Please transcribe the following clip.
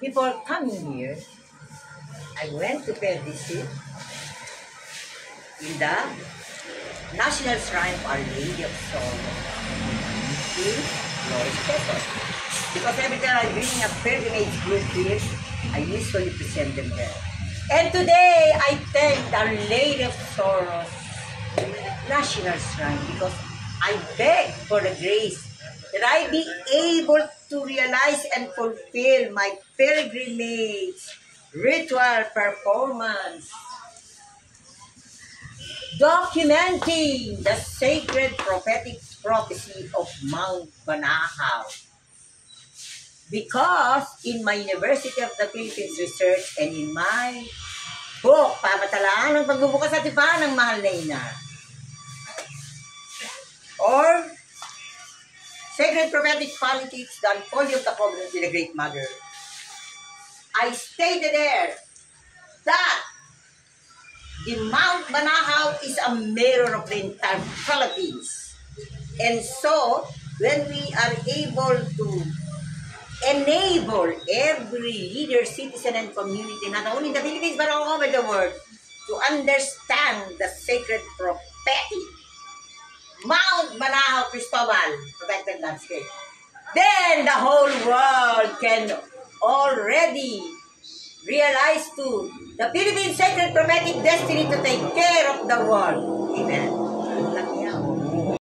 Before coming here, I went to pay visit in the National Shrine of Our Lady of Sorrow in Flores, Quezon. Because every time I bring a pilgrimage group here, I usually present them there. And today, I thank Our Lady of Sorrows National Shrine because I beg for the grace that I be able to realize and fulfill my pilgrimage ritual performance, documenting the sacred prophetic prophecy of Mount Banahaw. Because in my University of the Philippines research and in my book, Pamatalaan ng Pagbubukas at Iba ng Mahal na Ina, or Sacred Prophetic Politics, the Unfolding of the Covenant with the Great Mother, I stated there that the Mount Banahaw is a mirror of the entire Philippines. And so, when we are able to enable every leader, citizen, and community, not only in the Philippines but all over the world, to understand the sacred prophetic Mount Banahaw Cristobal protected landscape, then the whole world can already realize to the Philippine sacred prophetic destiny to take care of the world. Amen.